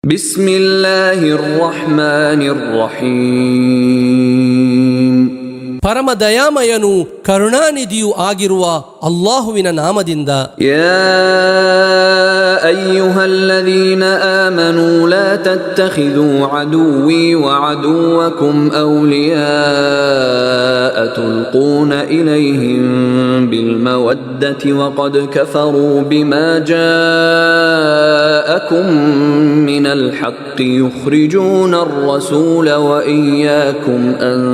ಬಿಸ್ಮಿಲ್ಲಾಹಿರ್ ರಹ್ಮಾನಿರ್ ರಹೀಮ್. ಪರಮ ದಯಾಮಯನು ಕರುಣಾನಿಧಿಯೂ ಆಗಿರುವ ಅಲ್ಲಾಹುವಿನ ನಾಮದಿಂದ. ಯಾ ಅಯ್ಯುಹಲ್ಲದೀನ ಆಮನೂ ಲಾ ತತ್ತಖಿದೂ ಅದುವ್ವೀ ವಅದುವ್ವಕುಂ ಔಲಿಯಾಅ ತುಲ್ಕೂನ ಇಲೈಹಿಂ ಬಿಲ್ಮವದ್ದತಿ ವಕದ್ ಕಫರೂ ಬಿಮಾ ಜಾಅಕುಂ ಮಿನಲ್ ಹಕ್ಕಿ ಯುಖ್ರಿಜೂನ ಅರ್ರಸೂಲ ವಇಯ್ಯಾಕುಂ ಅನ್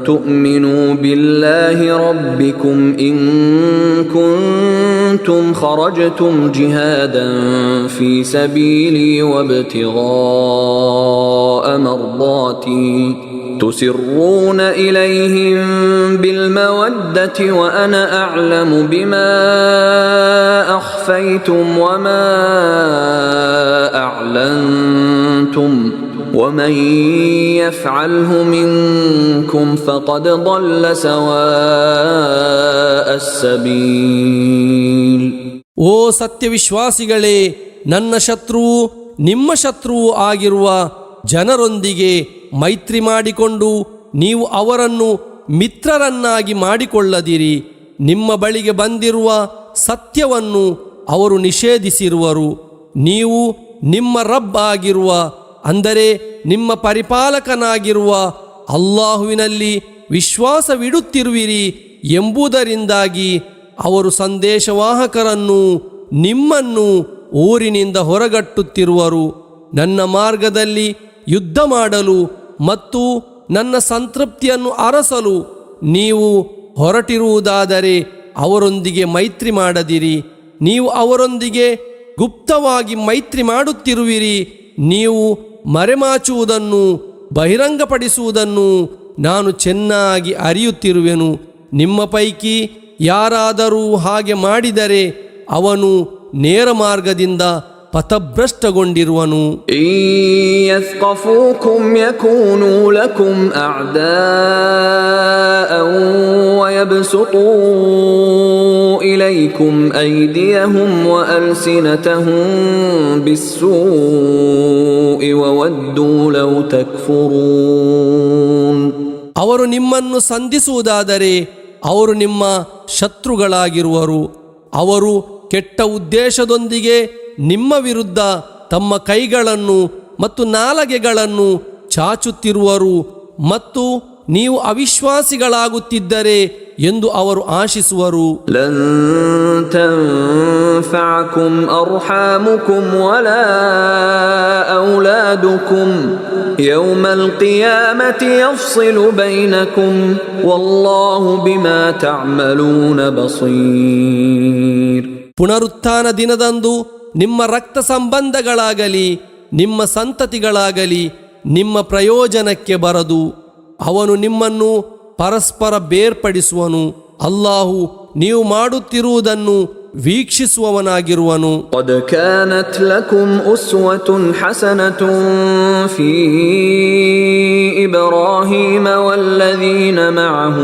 تؤمنوا بالله ربكم إن كنتم خرجتم جهادا في سبيلي وابتغاء مرضاتي تسرون إليهم بالمودة وأنا أعلم بما أخفيتم وما أعلنتم ومن يفعله منكم فقد ضل سواء السبيل. ಓ ಸತ್ಯವಿಶ್ವಾಸಿಗಳೇ, ನನ್ನ ಶತ್ರುವು ನಿಮ್ಮ ಶತ್ರುವು ಆಗಿರುವ ಜನರೊಂದಿಗೆ ಮೈತ್ರಿ ಮಾಡಿಕೊಂಡು ನೀವು ಅವರನ್ನು ಮಿತ್ರರನ್ನಾಗಿ ಮಾಡಿಕೊಳ್ಳದಿರಿ. ನಿಮ್ಮ ಬಳಿಗೆ ಬಂದಿರುವ ಸತ್ಯವನ್ನು ಅವರು ನಿಷೇಧಿಸಿರುವರು. ನೀವು ನಿಮ್ಮ ರಬ್ ಆಗಿರುವ, ಅಂದರೆ ನಿಮ್ಮ ಪರಿಪಾಲಕನಾಗಿರುವ ಅಲ್ಲಾಹುವಿನಲ್ಲಿ ವಿಶ್ವಾಸವಿಡುತ್ತಿರುವಿರಿ ಎಂಬುದರಿಂದಾಗಿ ಅವರು ಸಂದೇಶವಾಹಕರನ್ನು ನಿಮ್ಮನ್ನು ಊರಿನಿಂದ ಹೊರಗಟ್ಟುತ್ತಿರುವರು. ನನ್ನ ಮಾರ್ಗದಲ್ಲಿ ಯುದ್ಧ ಮಾಡಲು ಮತ್ತು ನನ್ನ ಸಂತೃಪ್ತಿಯನ್ನು ಅರಸಲು ನೀವು ಹೊರಟಿರುವುದಾದರೆ ಅವರೊಂದಿಗೆ ಮೈತ್ರಿ ಮಾಡದಿರಿ. ನೀವು ಅವರೊಂದಿಗೆ ಗುಪ್ತವಾಗಿ ಮೈತ್ರಿ ಮಾಡುತ್ತಿರುವಿರಿ. ನೀವು ಮರೆಮಾಚುವುದನ್ನು ಬಹಿರಂಗಪಡಿಸುವುದನ್ನು ನಾನು ಚೆನ್ನಾಗಿ ಅರಿಯುತ್ತಿರುವೆನು. ನಿಮ್ಮ ಪೈಕಿ ಯಾರಾದರೂ ಹಾಗೆ ಮಾಡಿದರೆ ಅವನು ನೇರ ಮಾರ್ಗದಿಂದ ಪಥಭ್ರಷ್ಟಗೊಂಡಿರುವನು. ಯಸ್ಕಫೂಕುಂ ಯಕೂನು ಲಕುಂ ಅಅದಾಅನ್ ವಯಬ್ಸುತೂ ಇಲೈಕುಂ ಐದಿಯಹುಂ ವಅಲ್ಸಿನತಹುಂ ಬಿಸ್ಸೂಇ ವವದ್ದೂ ಲೌ ತಕ್ಫುರೂನ್. ಅವರು ನಿಮ್ಮನ್ನು ಸಂಧಿಸುವುದಾದರೆ ಅವರು ನಿಮ್ಮ ಶತ್ರುಗಳಾಗಿರುವರು. ಅವರು ಕೆಟ್ಟ ಉದ್ದೇಶದೊಂದಿಗೆ ನಿಮ್ಮ ವಿರುದ್ಧ ತಮ್ಮ ಕೈಗಳನ್ನು ಮತ್ತು ನಾಲಗೆಗಳನ್ನು ಚಾಚುತ್ತಿರುವರು ಮತ್ತು ನೀವು ಅವಿಶ್ವಾಸಿಗಳಾಗುತ್ತಿದ್ದರೆ ಎಂದು ಅವರು ಆಶಿಸುವರು. ಲನ್ ತನ್ಫಅಕುಂ ಅರ್ಹಾಮುಕುಂ ವಲಾ ಔಲಾದುಕುಂ ಯೌಮಲ್ ಕಿಯಾಮತಿ ಯಫ್ಸಿಲು ಬೈನಕುಂ ವಲ್ಲಾಹು ಬಿಮಾ ತಅಮಲೂನ ಬಸೀರ್. ಪುನರುತ್ಥಾನ ದಿನದಂದು ನಿಮ್ಮ ರಕ್ತ ಸಂಬಂಧಗಳಾಗಲಿ ನಿಮ್ಮ ಸಂತತಿಗಳಾಗಲಿ ನಿಮ್ಮ ಪ್ರಯೋಜನಕ್ಕೆ ಬರದು. ಅವನು ನಿಮ್ಮನ್ನು ಪರಸ್ಪರ ಬೇರ್ಪಡಿಸುವನು. ಅಲ್ಲಾಹು ನೀವು ಮಾಡುತ್ತಿರುವುದನ್ನು ವೀಕ್ಷಿಸುವವನಾಗಿರುವನು. قد كانت لكم أسوة حسنة في إبراهيم والذين معه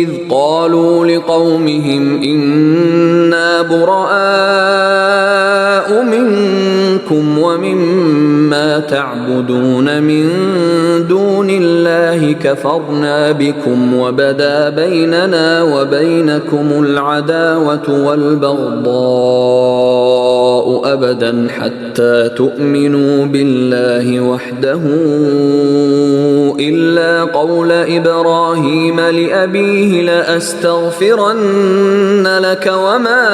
إذ قالوا لقومهم إنا براء منكم ومما تعبدون من دون الله كفرنا بكم وبدا بيننا وبينكم العداوة والبغضاء أبدا حتى تؤمنوا بالله وحده إلا قول إبراهيم لأبيه لأستغفرن لك وما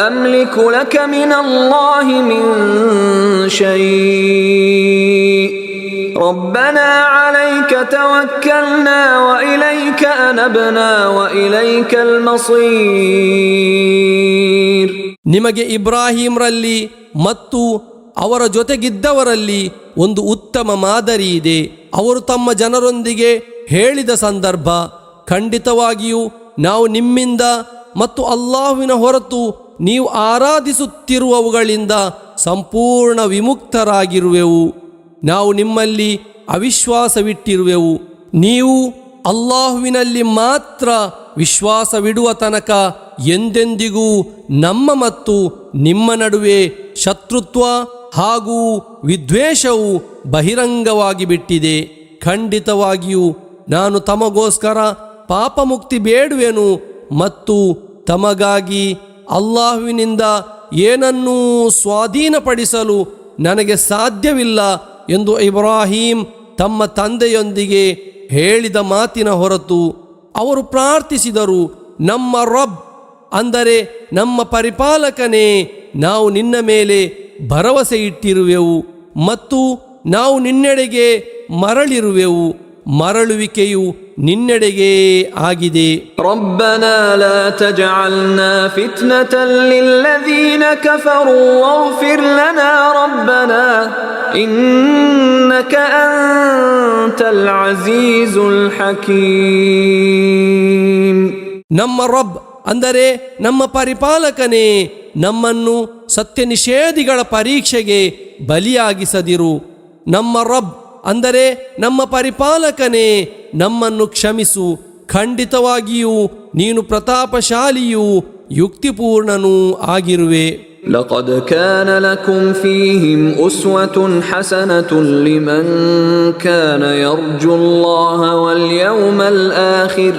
أملك لك من الله من شيء ربنا عليك توكلنا وإليك أنبنا وإليك المصير. ನಿಮಗೆ ಇಬ್ರಾಹಿಂರಲ್ಲಿ ಮತ್ತು ಅವರ ಜೊತೆಗಿದ್ದವರಲ್ಲಿ ಒಂದು ಉತ್ತಮ ಮಾದರಿ ಇದೆ. ಅವರು ತಮ್ಮ ಜನರೊಂದಿಗೆ ಹೇಳಿದ ಸಂದರ್ಭ, ಖಂಡಿತವಾಗಿಯೂ ನಾವು ನಿಮ್ಮಿಂದ ಮತ್ತು ಅಲ್ಲಾಹುವಿನ ಹೊರತು ನೀವು ಆರಾಧಿಸುತ್ತಿರುವವುಗಳಿಂದ ಸಂಪೂರ್ಣ ವಿಮುಕ್ತರಾಗಿರುವೆವು. ನಾವು ನಿಮ್ಮಲ್ಲಿ ಅವಿಶ್ವಾಸವಿಟ್ಟಿರುವೆವು. ನೀವು ಅಲ್ಲಾಹುವಿನಲ್ಲಿ ಮಾತ್ರ ವಿಶ್ವಾಸವಿಡುವ ತನಕ ಎಂದೆಂದಿಗೂ ನಮ್ಮ ಮತ್ತು ನಿಮ್ಮ ನಡುವೆ ಶತ್ರುತ್ವ ಹಾಗೂ ವಿದ್ವೇಷವು ಬಹಿರಂಗವಾಗಿ ಬಿಟ್ಟಿದೆ. ಖಂಡಿತವಾಗಿಯೂ ನಾನು ತಮಗೋಸ್ಕರ ಪಾಪಮುಕ್ತಿ ಬೇಡುವೆನು ಮತ್ತು ತಮಗಾಗಿ ಅಲ್ಲಾಹುವಿನಿಂದ ಏನನ್ನೂ ಸ್ವಾಧೀನಪಡಿಸಲು ನನಗೆ ಸಾಧ್ಯವಿಲ್ಲ ಎಂದು ಇಬ್ರಾಹಿಂ ತಮ್ಮ ತಂದೆಯೊಂದಿಗೆ ಹೇಳಿದ ಮಾತಿನ ಹೊರತು ಅವರು ಪ್ರಾರ್ಥಿಸಿದರು, ನಮ್ಮ ರಬ್ ಅಂದರೆ ನಮ್ಮ ಪರಿಪಾಲಕನೇ, ನಾವು ನಿನ್ನ ಮೇಲೆ ಭರವಸೆ ಇಟ್ಟಿರುವೆವು ಮತ್ತು ನಾವು ನಿನ್ನೆಡೆಗೆ ಮರಳಿರುವೆವು, ಮರಳುವಿಕೆಯು ನಿನ್ನೆಡೆಗೆ ಆಗಿದೆ. ربنا لا تجعلنا فتنة للذين كفروا واغفر لنا ربنا إنك أنت العزيز الحكيم. ನಮ್ಮ ರಬ್ ಅಂದರೆ ನಮ್ಮ ಪರಿಪಾಲಕನೇ, ನಮ್ಮನ್ನು ಸತ್ಯ ನಿಷೇಧಿಗಳ ಪರೀಕ್ಷೆಗೆ ಬಲಿಯಾಗಿಸದಿರು. ನಮ್ಮ ರಬ್ ಅಂದರೆ ನಮ್ಮ ಪರಿಪಾಲಕನೇ, ನಮ್ಮನ್ನು ಕ್ಷಮಿಸು. ಖಂಡಿತವಾಗಿಯೂ ನೀನು ಪ್ರತಾಪಶಾಲಿಯೂ ಯುಕ್ತಿಪೂರ್ಣನೂ ಆಗಿರುವೆ. لقد كان لكم فيهم أسوة حسنة لمن كان يرجو الله واليوم الآخر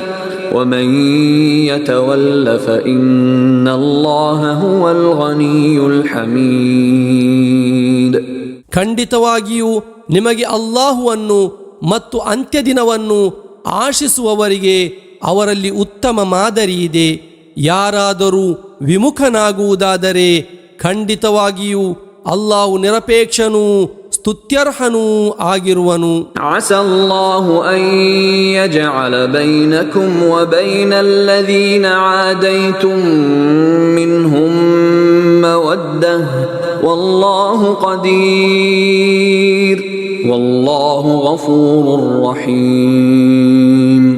ومن يتول فإن الله هو الغني الحميد. ಖಂಡಿತವಾಗಿಯೂ ನಿಮಗೆ ಅಲ್ಲಾಹುವನ್ನು ಮತ್ತು ಅಂತ್ಯದಿನವನ್ನು ಆಶಿಸುವವರಿಗೆ ಅವರಲ್ಲಿ ಉತ್ತಮ ಮಾದರಿಯಿದೆ. ಯಾರಾದರೂ ವಿಮುಖನಾಗುವುದಾದರೆ ಖಂಡಿತವಾಗಿಯೂ ಅಲ್ಲಾಹು ನಿರಪೇಕ್ಷನೂ ಸ್ತುತ್ಯರ್ಹನೂ ಆಗಿರುವನು. ಅಸಲ್ಲಾಹು ಅನ್ ಯಜಅಲ ಬೈನಕುಂ ವ ಬೈನಲ್ ಲದೀನ ಆದೈತುಂ ಮಿನ್ಹುಂ ಮವದ್ದಹ ವಲ್ಲಾಹು ಖದೀರ್ ವಲ್ಲಾಹು ಗಫೂರುರ್ ರಹೀಮ್.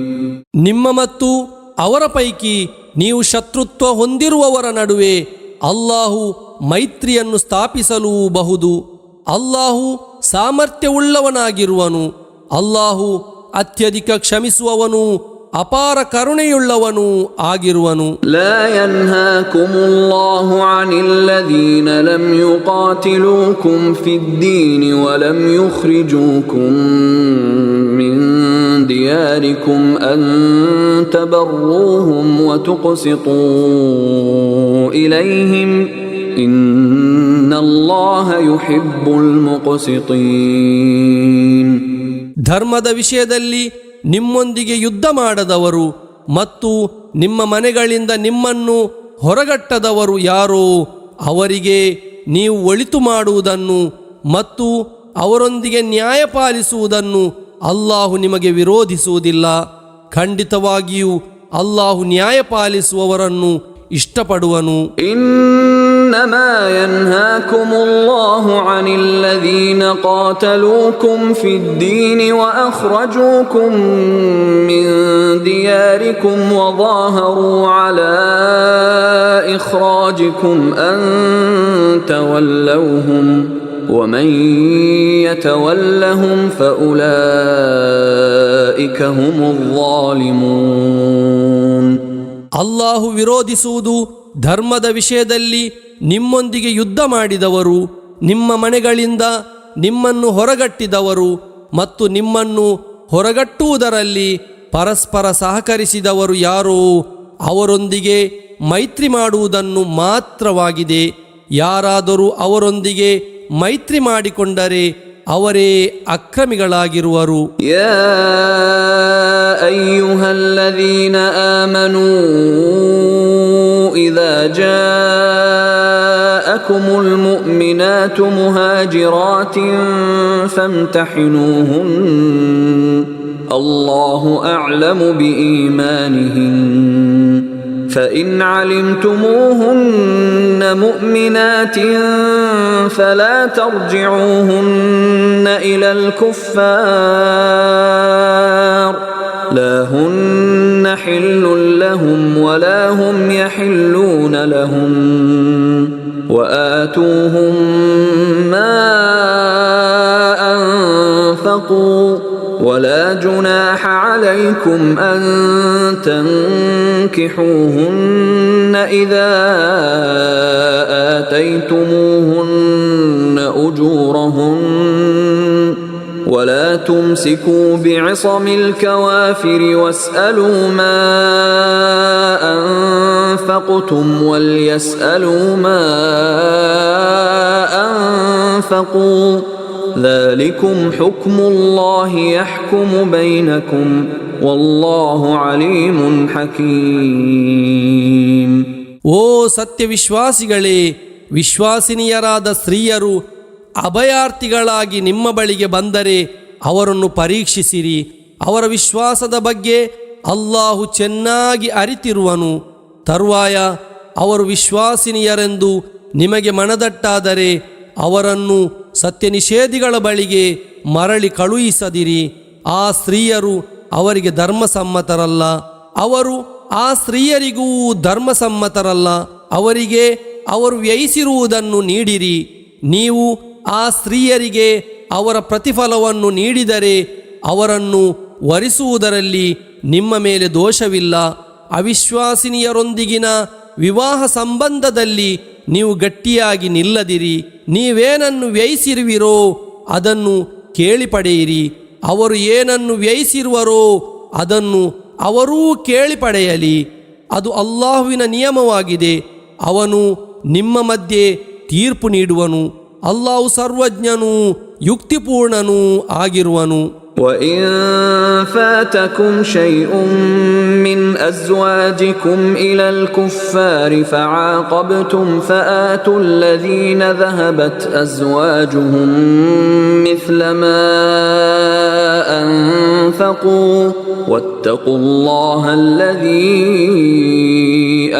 ನಿಮ್ಮ ಮತ್ತು ಅವರ ಪೈಕಿ ನೀವು ಶತ್ರುತ್ವ ಹೊಂದಿರುವವರ ನಡುವೆ ಅಲ್ಲಾಹು ಮೈತ್ರಿಯನ್ನು ಸ್ಥಾಪಿಸಲೂಬಹುದು. ಅಲ್ಲಾಹು ಸಾಮರ್ಥ್ಯವುಳ್ಳವನಾಗಿರುವನು. ಅಲ್ಲಾಹು ಅತ್ಯಧಿಕ ಕ್ಷಮಿಸುವವನು, ಅಪಾರ ಕರುಣೆಯುಳ್ಳವನು ಆಗಿರುವನು. ಲಾ ಯನ್ಹಾಕುಮುಲ್ಲಾಹು ಅನಿಲ್ ಲದೀನ ಲಂ ಯುಕಾತಿಲೂಕುಂ ಫಿದ್ದೀನಿ ವಲಂ ಯುಖ್ರಿಜೂಕುಂ ಮಿನ್ ದಿಯಾರಿಕುಂ ಅನ್ ತಬರ್ರೂಹುಂ ವತುಕ್ಸಿತೂ ಇಲೈಹಿಂ ಇನ್ನಲ್ಲಾಹ ಯುಹಿಬ್ಬುಲ್ ಮುಕ್ಸಿತೀನ್. ಧರ್ಮದ ವಿಷಯದಲ್ಲಿ ನಿಮ್ಮೊಂದಿಗೆ ಯುದ್ಧ ಮಾಡದವರು ಮತ್ತು ನಿಮ್ಮ ಮನೆಗಳಿಂದ ನಿಮ್ಮನ್ನು ಹೊರಗಟ್ಟದವರು ಯಾರೋ ಅವರಿಗೆ ನೀವು ಒಳಿತು ಮಾಡುವುದನ್ನು ಮತ್ತು ಅವರೊಂದಿಗೆ ನ್ಯಾಯ ಪಾಲಿಸುವುದನ್ನು ಅಲ್ಲಾಹು ನಿಮಗೆ ವಿರೋಧಿಸುವುದಿಲ್ಲ. ಖಂಡಿತವಾಗಿಯೂ ಅಲ್ಲಾಹು ನ್ಯಾಯ ಪಾಲಿಸುವವರನ್ನು ಇಷ್ಟಪಡುವನು. إنما ينهاكم الله عن الذين قاتلوكم في الدين وأخرجوكم من دياركم وظاهروا على إخراجكم أن تولوهم ومن يتولهم فأولئك هم الظالمون. ಅಲ್ಲಾಹು ವಿರೋಧಿಸುವುದು ಧರ್ಮದ ವಿಷಯದಲ್ಲಿ ನಿಮ್ಮೊಂದಿಗೆ ಯುದ್ಧ ಮಾಡಿದವರು, ನಿಮ್ಮ ಮನೆಗಳಿಂದ ನಿಮ್ಮನ್ನು ಹೊರಗಟ್ಟಿದವರು ಮತ್ತು ನಿಮ್ಮನ್ನು ಹೊರಗಟ್ಟುವುದರಲ್ಲಿ ಪರಸ್ಪರ ಸಹಕರಿಸಿದವರು ಯಾರೋ ಅವರೊಂದಿಗೆ ಮೈತ್ರಿ ಮಾಡುವುದನ್ನು ಮಾತ್ರವಾಗಿದೆ. ಯಾರಾದರೂ ಅವರೊಂದಿಗೆ ಮೈತ್ರಿ ಮಾಡಿಕೊಂಡರೆ ಅವರೇ ಅಕ್ರಮಿಗಳಾಗಿರುವರು. ಯಾ ಅಯ್ಯುಹಲ್ಲದೀನ ಆಮನೂ ಇದಾ ಜಾಅಕುಮುಲ್ ಮುಅ್ಮಿನಾತು ಮುಹಾಜಿರಾತಿನ್ ಫಮ್ತಹಿನೂಹುನ್ ಅಲ್ಲಾಹು ಅಅಲಮು ಬಿಈಮಾನಿಹಿನ್ فإن علمتموهن مؤمنات فلا ترجعوهن إلى الكفار لا هن حل لهم ولا هم يحلون لهم وآتوهم ما أنفقوا ولا جناح عليكم أن تنكحوهن إذا آتيتموهن أجورهن ولا تمسكوا بعصم الكوافر واسألوا ما أنفقتم وليسألوا ما أنفقوا ذلكم حكم الله يحكم بينكم والله عليم حكيم. ಓ ಸತ್ಯವಿಶ್ವಾಸಿಗಳೇ, ವಿಶ್ವಾಸಿನಿಯರಾದ ಸ್ತ್ರೀಯರು ಅಭಯಾರ್ಥಿಗಳಾಗಿ ನಿಮ್ಮ ಬಳಿಗೆ ಬಂದರೆ ಅವರನ್ನು ಪರೀಕ್ಷಿಸಿರಿ. ಅವರ ವಿಶ್ವಾಸದ ಬಗ್ಗೆ ಅಲ್ಲಾಹು ಚೆನ್ನಾಗಿ ಅರಿತಿರುವನು. ತರುವಾಯ ಅವರು ವಿಶ್ವಾಸಿನಿಯರೆಂದು ನಿಮಗೆ ಮನದಟ್ಟಾದರೆ ಅವರನ್ನು ಸತ್ಯನಿಷೇಧಿಗಳ ಬಳಿಗೆ ಮರಳಿ ಕಳುಹಿಸದಿರಿ. ಆ ಸ್ತ್ರೀಯರು ಅವರಿಗೆ ಧರ್ಮಸಮ್ಮತರಲ್ಲ, ಅವರು ಆ ಸ್ತ್ರೀಯರಿಗೂ ಧರ್ಮಸಮ್ಮತರಲ್ಲ. ಅವರಿಗೆ ಅವರು ವ್ಯಯಿಸಿರುವುದನ್ನು ನೀಡಿರಿ. ನೀವು ಆ ಸ್ತ್ರೀಯರಿಗೆ ಅವರ ಪ್ರತಿಫಲವನ್ನು ನೀಡಿದರೆ ಅವರನ್ನು ವರಿಸುವುದರಲ್ಲಿ ನಿಮ್ಮ ಮೇಲೆ ದೋಷವಿಲ್ಲ. ಅವಿಶ್ವಾಸಿನಿಯರೊಂದಿಗಿನ ವಿವಾಹ ಸಂಬಂಧದಲ್ಲಿ ನೀವು ಗಟ್ಟಿಯಾಗಿ ನಿಲ್ಲದಿರಿ. ನೀವೇನನ್ನು ವ್ಯಯಿಸಿರುವಿರೋ ಅದನ್ನು ಕೇಳಿ ಪಡೆಯಿರಿ. ಅವರು ಏನನ್ನು ವ್ಯಯಿಸಿರುವರೋ ಅದನ್ನು ಅವರೂ ಕೇಳಿ ಪಡೆಯಲಿ. ಅದು ಅಲ್ಲಾಹುವಿನ ನಿಯಮವಾಗಿದೆ. ಅವನು ನಿಮ್ಮ ಮಧ್ಯೆ ತೀರ್ಪು ನೀಡುವನು. ಅಲ್ಲಾಹು ಸರ್ವಜ್ಞನೂ ಯುಕ್ತಿಪೂರ್ಣನೂ ಆಗಿರುವನು. وَإِن فَاتَكُمْ شَيْءٌ مِّنْ أَزْوَاجِكُمْ إِلَى الْكُفَّارِ فَعَاقَبْتُمْ فَآتُوا الَّذِينَ ذَهَبَتْ أَزْوَاجُهُم مِّثْلَ مَا أَنفَقُوا وَاتَّقُوا اللَّهَ الَّذِي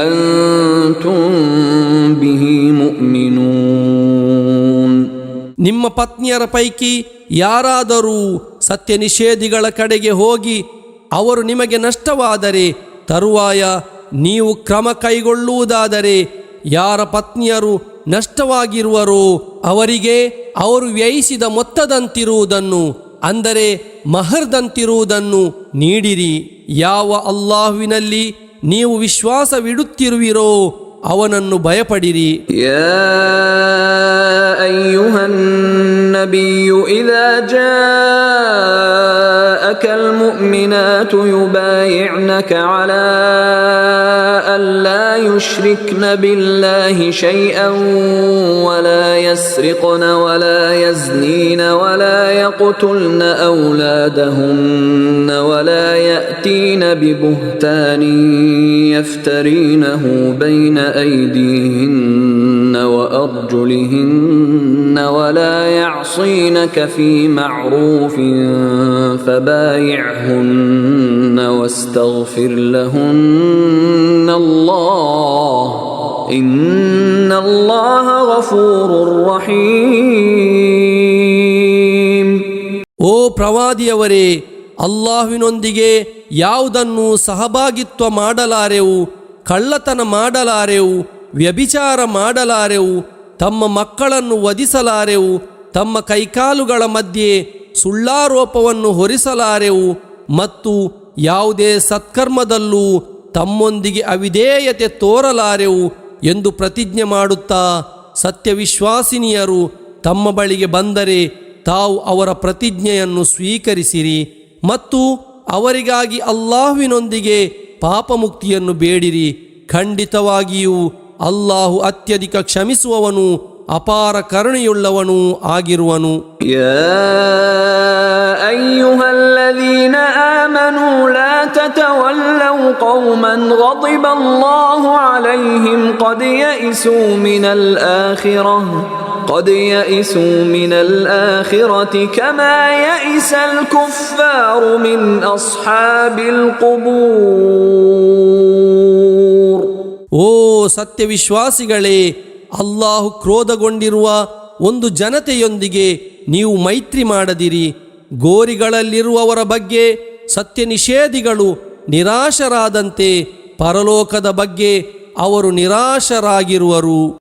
أَنتُم بِهِ مُؤْمِنُونَ. ನಿಮ್ಮ ಪತ್ನಿಯರ ಪೈಕಿ ಯಾರಾದರೂ ಸತ್ಯ ನಿಷೇಧಿಗಳ ಕಡೆಗೆ ಹೋಗಿ ಅವರು ನಿಮಗೆ ನಷ್ಟವಾದರೆ ತರುವಾಯ ನೀವು ಕ್ರಮ ಕೈಗೊಳ್ಳುವುದಾದರೆ ಯಾರ ಪತ್ನಿಯರು ನಷ್ಟವಾಗಿರುವರೋ ಅವರಿಗೆ ಅವರು ವ್ಯಯಿಸಿದ ಮೊತ್ತದಂತಿರುವುದನ್ನು, ಅಂದರೆ ಮಹರ್ದಂತಿರುವುದನ್ನು ನೀಡಿರಿ. ಯಾವ ಅಲ್ಲಾಹುವಿನಲ್ಲಿ ನೀವು ವಿಶ್ವಾಸವಿಡುತ್ತಿರುವಿರೋ ಅವನನ್ನು ಭಯಪಡಿರಿ. ಯಾ ಅಯ್ಯುಹನ್ ನಬಿಯು ಇದಾ ಜಾಅಕಲ್ ಮುಅ್ಮಿನಾತು ಯುಬಾಯಿಅನಕ ಅಲಾ ಅಲ್ಲಾ ಯುಶ್ರಿಕ್ನ ಬಿಲ್ಲಾಹಿ ಶೈಅನ್ ವಲಾ ಯಸ್ರಿಕ್ನ ವಲಾ ಯಜ್ನೀನ ವಲಾ ಯಕ್ತುಲ್ನ ಔಲಾದಹುನ್ನ ವಲಾ ಯಅತೀನ ಬಿಬುಹ್ತಾನಿನ್ ಯಫ್ತರೀನಹು ಬೈನ أيديهن وأرجلهن ولا يعصينك في معروف فبايعهن واستغفر لهن الله إن الله غفور رحيم. ಓ ಪ್ರವಾದಿಯವರೇ, ಅಲ್ಲಾಹ್ವಿನೊಂದಿಗೆ ಯಾವುದನ್ನು ಸಹಭಾಗಿತ್ವ ಮಾಡಲಾರೆವು, ಕಳ್ಳತನ ಮಾಡಲಾರೆವು, ವ್ಯಭಿಚಾರ ಮಾಡಲಾರೆವು, ತಮ್ಮ ಮಕ್ಕಳನ್ನು ವಧಿಸಲಾರೆವು, ತಮ್ಮ ಕೈಕಾಲುಗಳ ಮಧ್ಯೆ ಸುಳ್ಳಾರೋಪವನ್ನು ಹೊರಿಸಲಾರೆವು ಮತ್ತು ಯಾವುದೇ ಸತ್ಕರ್ಮದಲ್ಲೂ ತಮ್ಮೊಂದಿಗೆ ಅವಿಧೇಯತೆ ತೋರಲಾರೆವು ಎಂದು ಪ್ರತಿಜ್ಞೆ ಮಾಡುತ್ತಾ ಸತ್ಯವಿಶ್ವಾಸಿನಿಯರು ತಮ್ಮ ಬಳಿಗೆ ಬಂದರೆ ತಾವು ಅವರ ಪ್ರತಿಜ್ಞೆಯನ್ನು ಸ್ವೀಕರಿಸಿರಿ ಮತ್ತು ಅವರಿಗಾಗಿ ಅಲ್ಲಾಹುವಿನೊಂದಿಗೆ ಪಾಪಮುಕ್ತಿಯನ್ನು ಬೇಡಿರಿ. ಖಂಡಿತವಾಗಿಯೂ ಅಲ್ಲಾಹು ಅತ್ಯಧಿಕ ಕ್ಷಮಿಸುವವನು ಅಪಾರ ಕರುಣೆಯುಳ್ಳವನೂ ಆಗಿರುವನು. ಯಾ ಅಯ್ಯುಹಲ್ಲದೀನ ಆಮನೂ ಲಾ ತತವಲ್ಲೌ ಕೌಮನ್ ಗದಿಬಲ್ಲಾಹು ಅಲೈಹಿಂ क़ದ್ ಯಯಿಸೂ ಮಿನಲ್ ಆಖಿರತಿ ಕಮಾ ಯಯಿಸಲ್ ಕುಫ್ಫಾರು ಮಿನ್ ಅಸ್ಹಾಬಿಲ್ ಕುಬೂರ್. ಓ ಸತ್ಯವಿಶ್ವಾಸಿಗಳೇ, ಅಲ್ಲಾಹು ಕ್ರೋಧಗೊಂಡಿರುವ ಒಂದು ಜನತೆಯೊಂದಿಗೆ ನೀವು ಮೈತ್ರಿ ಮಾಡದಿರಿ. ಗೋರಿಗಳಲ್ಲಿರುವವರ ಬಗ್ಗೆ ಸತ್ಯ ನಿಷೇಧಿಗಳು ನಿರಾಶರಾದಂತೆ ಪರಲೋಕದ ಬಗ್ಗೆ ಅವರು ನಿರಾಶರಾಗಿರುವರು.